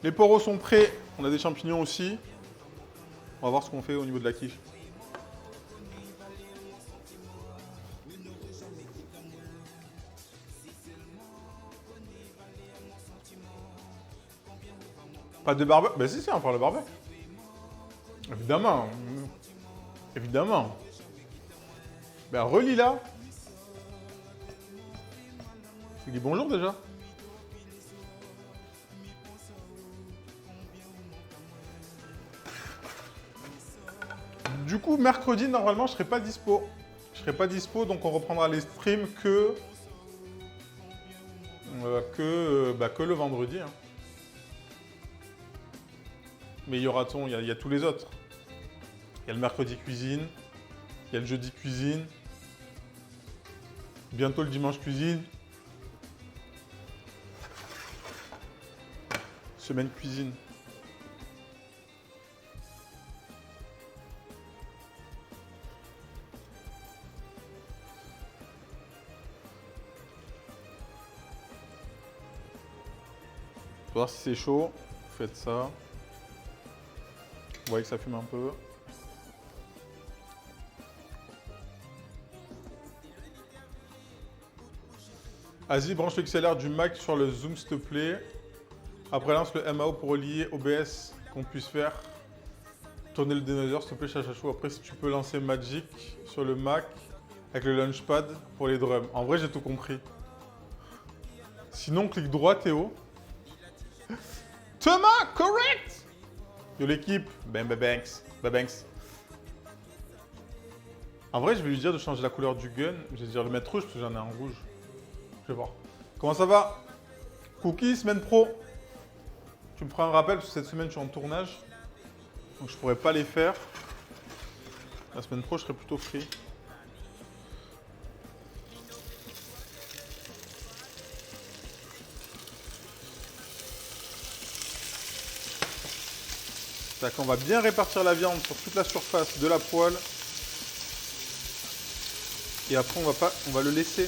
Les poros sont prêts. On a des champignons aussi. On va voir ce qu'on fait au niveau de la quiche. Pas de barbecue? Bah si, si, on va faire le barbecue. Évidemment. Évidemment. Ben relis là. Tu dis bonjour déjà. Du coup, mercredi, normalement, je serai pas dispo. Je serai pas dispo, donc on reprendra les streams que le vendredi. Hein. Mais il y aura il y a tous les autres. Il y a le mercredi cuisine, il y a le jeudi cuisine, bientôt le dimanche cuisine, semaine cuisine. Pour voir si c'est chaud, vous faites ça. Vous voyez que ça fume un peu. Vas-y, branche le XLR du Mac sur le Zoom, s'il te plaît. Après, lance le MAO pour relier OBS qu'on puisse faire. Tourner le denoiser, s'il te plaît, chachachou. Après, si tu peux lancer Magic sur le Mac avec le Launchpad pour les drums. En vrai, j'ai tout compris. Sinon, clic droit, Théo. Thomas, correct! Yo l'équipe, Banks. En vrai, je vais lui dire de changer la couleur du gun. Je vais dire le mettre rouge parce que j'en ai un rouge. Je vais voir. Comment ça va? Cookie, semaine pro. Tu me feras un rappel parce que cette semaine, je suis en tournage. Donc, je pourrais pas les faire. La semaine pro, je serai plutôt free. C'est-à-dire qu'on va bien répartir la viande sur toute la surface de la poêle. Et après, on va le laisser.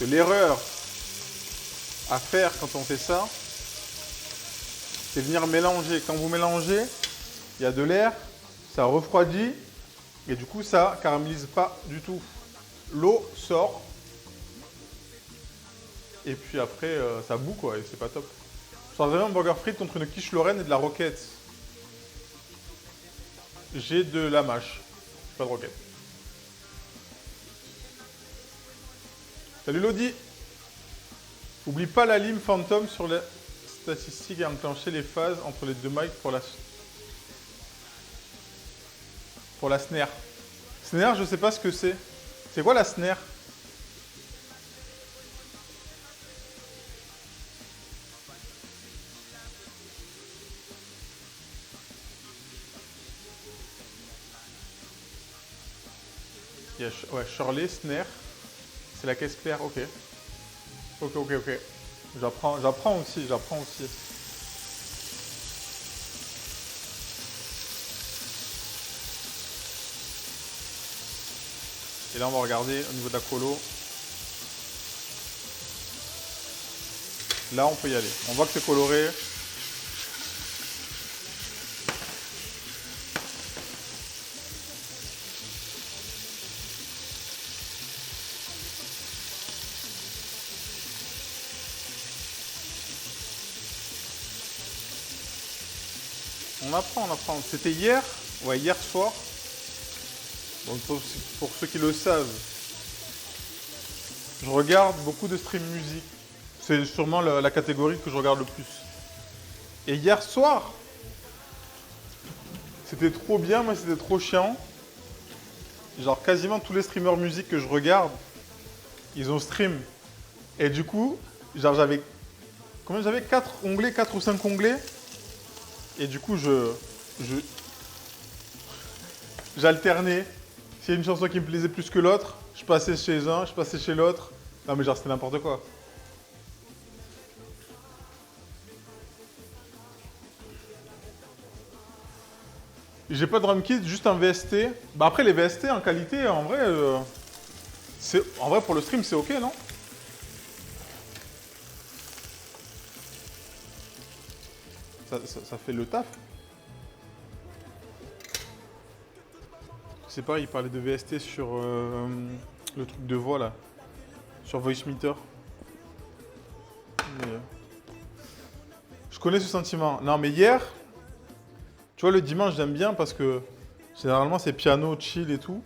L'erreur à faire quand on fait ça, c'est venir mélanger. Quand vous mélangez, il y a de l'air, ça refroidit et du coup ça caramélise pas du tout. L'eau sort et puis après ça bout quoi et c'est pas top. Je choisirais un burger frites contre une quiche Lorraine et de la roquette. J'ai de la mâche, pas de roquette. Salut Lodi. Oublie pas la lime Phantom sur les statistiques et enclencher les phases entre les deux mics pour la snare. Snare, je sais pas ce que c'est. C'est quoi la snare? Il y a, ouais, Shirley, snare. C'est la caisse claire, ok. Ok. J'apprends aussi. Et là, on va regarder au niveau de la colo. Là, on peut y aller. On voit que c'est coloré. On apprend. C'était hier? Ouais, hier soir. Donc pour ceux qui le savent, je regarde beaucoup de stream musique. C'est sûrement la catégorie que je regarde le plus. Et hier soir, c'était trop bien, moi c'était trop chiant. Genre quasiment tous les streamers musique que je regarde, ils ont stream. Et du coup, genre j'avais... Combien j'avais? 4 onglets, 4 ou 5 onglets. Et du coup, j'alternais. S'il y a une chanson qui me plaisait plus que l'autre, je passais chez un, je passais chez l'autre. Non mais genre c'était n'importe quoi. J'ai pas de drum kit, juste un VST. Bah après les VST en qualité, en vrai, en vrai pour le stream c'est ok, non? Ça fait le taf. C'est pas, il parlait de VST sur le truc de voix là, sur Voice Meter. Mais, je connais ce sentiment. Non mais hier, tu vois le dimanche j'aime bien parce que généralement c'est piano, chill et tout.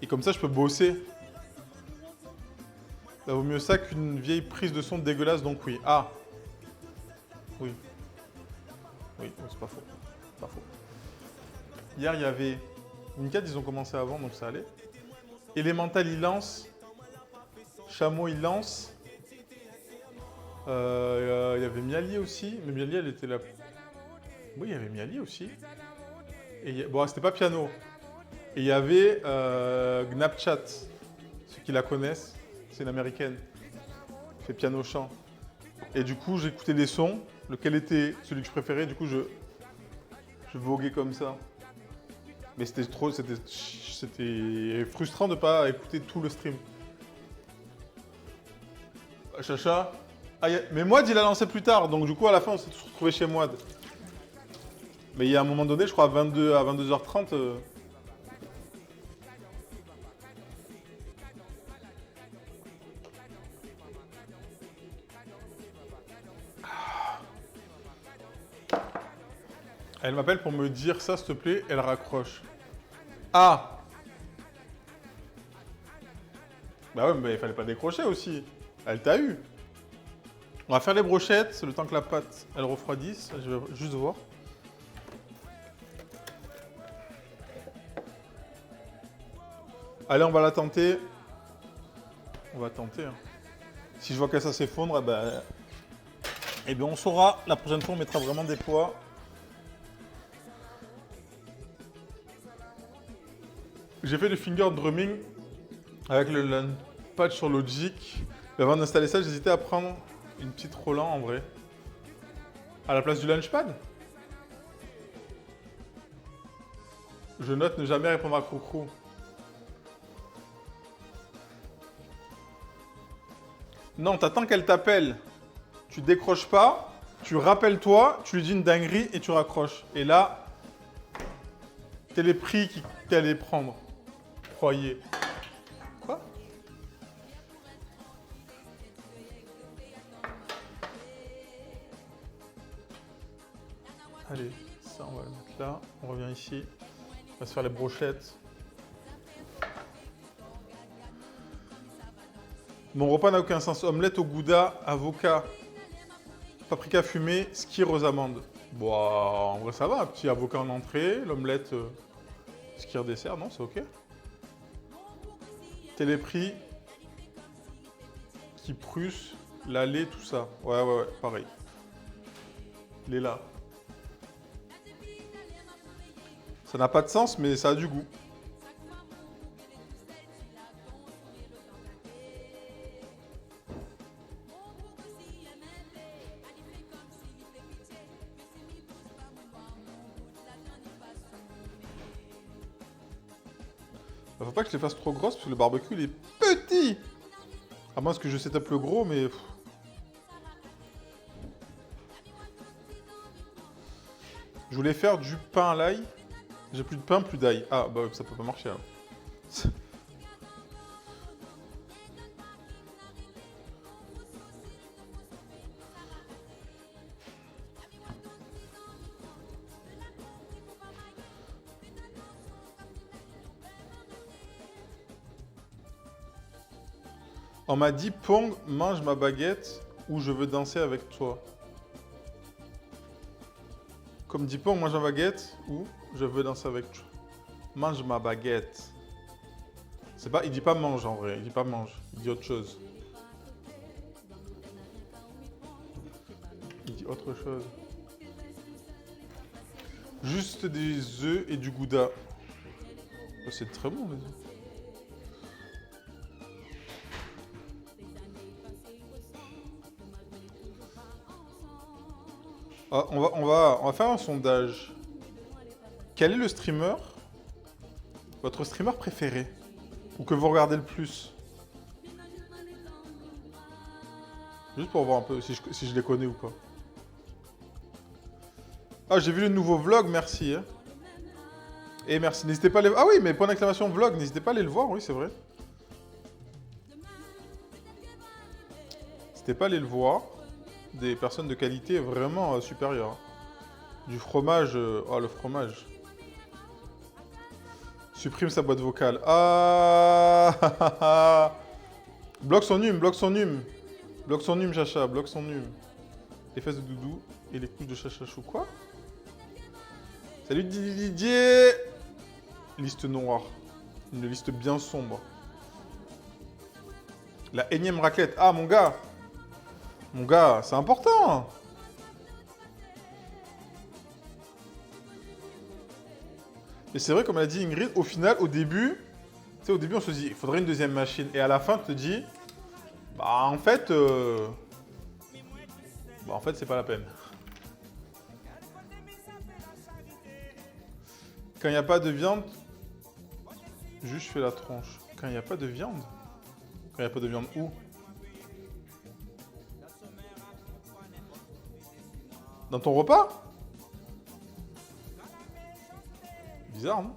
Et comme ça je peux bosser. Ça vaut mieux ça qu'une vieille prise de son dégueulasse, donc oui. Ah. Oui. Oui, c'est pas faux. Pas faux. Hier il y avait Minecraft, ils ont commencé avant donc ça allait. Elemental il lance. Chameau il lance. Il y avait Miali aussi, mais Miali elle était là. Oui, il y avait Miali aussi. Et bon, c'était pas piano. Et il y avait Gnapchat, ceux qui la connaissent, c'est une américaine, qui fait piano-chant. Et du coup, j'écoutais des sons, lequel était celui que je préférais, du coup, je voguais comme ça. Mais c'était frustrant de pas écouter tout le stream. Chacha. Ah, mais Moad, il a lancé plus tard, donc du coup, à la fin, on s'est tous retrouvés chez Moad. Mais il y a un moment donné, je crois, à 22h30. Elle m'appelle pour me dire ça, s'il te plaît, elle raccroche. Ah! Bah ouais, mais il fallait pas décrocher aussi. Elle t'a eu. On va faire les brochettes, c'est le temps que la pâte, elle refroidisse. Je vais juste voir. Allez, on va la tenter. On va tenter. Hein. Si je vois que ça s'effondre, eh bien on saura. La prochaine fois, on mettra vraiment des poids. J'ai fait du finger drumming avec le patch sur Logic. Mais avant d'installer ça, j'hésitais à prendre une petite Roland en vrai. À la place du Launchpad. Je note ne jamais répondre à Crocro. Non, t'attends qu'elle t'appelle. Tu décroches pas, tu rappelles-toi, tu lui dis une dinguerie et tu raccroches. Et là, t'es les prix qu'elle allait prendre. Croyez. Quoi? Allez, ça on va le mettre là. On revient ici. On va se faire les brochettes. Mon repas n'a aucun sens. Omelette au gouda, avocat, paprika fumé, skir aux amandes. Bon, en vrai ça va. Un petit avocat en entrée, l'omelette, skir dessert, non, c'est ok. Téléprix, qui Prusse, l'allée, tout ça. Ouais, pareil. Il est là. Ça n'a pas de sens, mais ça a du goût. Faut pas que je les fasse trop grosses parce que le barbecue il est petit. À moins que je setup le gros, mais. Je voulais faire du pain à l'ail. J'ai plus de pain, plus d'ail. Ah bah ça peut pas marcher alors. On m'a dit Pong, mange ma baguette ou je veux danser avec toi. Comme dit Pong, mange ma baguette ou je veux danser avec toi. Mange ma baguette. C'est pas, il dit pas mange en vrai, il dit pas mange, il dit autre chose. Il dit autre chose. Juste des œufs et du gouda. Oh, c'est très bon les œufs. Ah, on va faire un sondage. Quel est le streamer, votre streamer préféré? Ou que vous regardez le plus? Juste pour voir un peu si je les connais ou pas. Ah, j'ai vu le nouveau vlog, merci. Hein. Et merci, n'hésitez pas à les... Ah oui, mais point d'exclamation vlog, n'hésitez pas à aller le voir, oui, c'est vrai. N'hésitez pas à aller le voir. Des personnes de qualité vraiment supérieure. Du fromage... Oh, le fromage. Supprime sa boîte vocale. Ah bloque son hume, bloque son hume. Bloque son hume, Chacha, bloque son hume. Les fesses de Doudou et les couches de Chachachou. Quoi? Salut Didier. Liste noire. Une liste bien sombre. La énième raclette. Ah, mon gars. Mon gars, c'est important. Et c'est vrai, comme elle a dit Ingrid, au final, au début, tu sais, au début, on se dit, il faudrait une deuxième machine. Et à la fin, tu te dis, bah, en fait, c'est pas la peine. Quand il n'y a pas de viande, juste je fais la tronche. Quand il n'y a pas de viande? Quand il n'y a pas de viande où? Dans ton repas? Bizarre, non?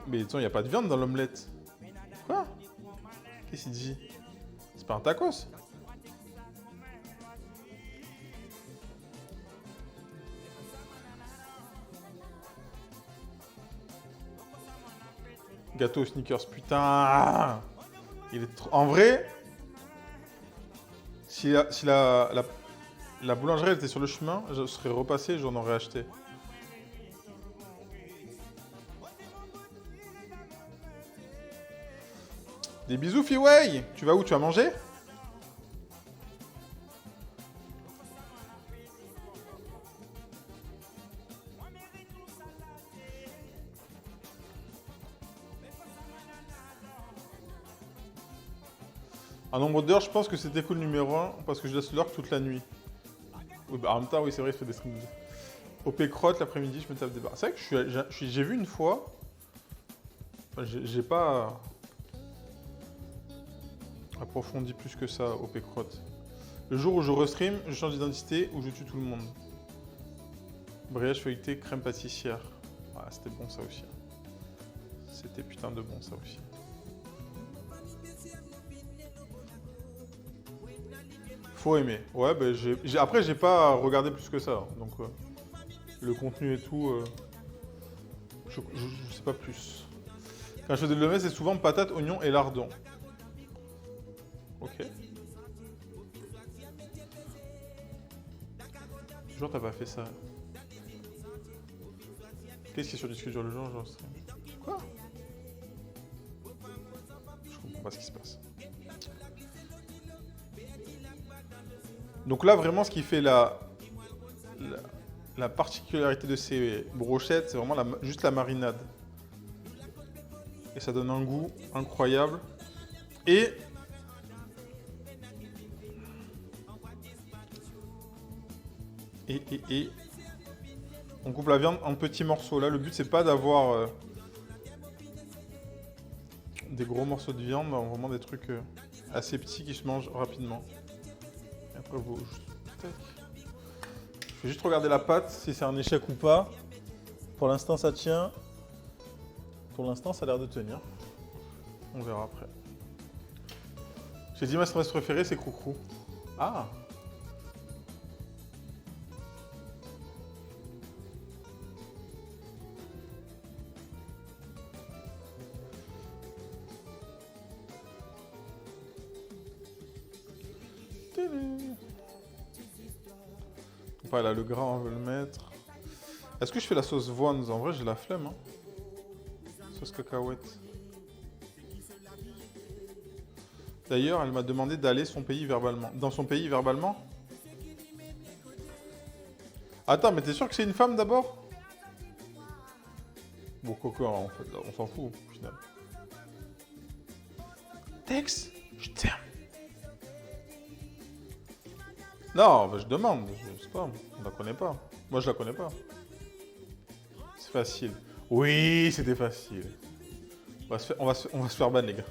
Mais attends, il n'y a pas de viande dans l'omelette. Quoi? Qu'est-ce qu'il dit? C'est pas un tacos? Gâteau aux sneakers, putain. Il est trop... En vrai, si la boulangerie était sur le chemin, je serais repassé et j'en aurais acheté. Des bisous, Fiway. Tu vas où? Tu vas manger? Un nombre d'heures, je pense que c'était cool numéro 1 parce que je laisse l'heure toute la nuit. Oui, bah, en même temps, oui, c'est vrai, je fais des streams. OP crotte, l'après-midi, je me tape des barres. C'est vrai que j'ai vu une fois. Enfin, j'ai pas approfondi plus que ça, OP crotte. Le jour où je restream, je change d'identité ou je tue tout le monde. Brioche feuilletée, crème pâtissière. Ah, c'était bon ça aussi. C'était putain de bon ça aussi. Faut aimer. Ouais, bah, après, j'ai pas regardé plus que ça. Hein, donc, le contenu et tout, je sais pas plus. Quand je fais de l'omelette, c'est souvent patates, oignons et lardons. Ok. Genre, t'as pas fait ça. Qu'est-ce qui est sur Discord le jour, genre quoi? Je comprends pas ce qui se passe. Donc là, vraiment, ce qui fait la particularité de ces brochettes, c'est vraiment juste la marinade. Et ça donne un goût incroyable. Et on coupe la viande en petits morceaux. Là, le but, c'est pas d'avoir des gros morceaux de viande, mais vraiment des trucs assez petits qui se mangent rapidement. Et après, je vais juste regarder la pâte, si c'est un échec ou pas. Pour l'instant, ça tient. Pour l'instant, ça a l'air de tenir. On verra après. J'ai dit ma stress préférée, c'est Croucrou. Ah! Voilà, le gras, on veut le mettre. Est-ce que je fais la sauce Vons? En vrai, j'ai la flemme. Hein. Sauce cacahuète. D'ailleurs, elle m'a demandé d'aller son pays verbalement. Dans son pays verbalement? Attends, mais t'es sûr que c'est une femme d'abord? Bon, coco, en fait, on s'en fout au final. Tex, je t'aime. Non, bah, je demande, je sais pas, on la connaît pas. Moi, je la connais pas. Facile. Oui, c'était facile. On va se faire ban, les gars.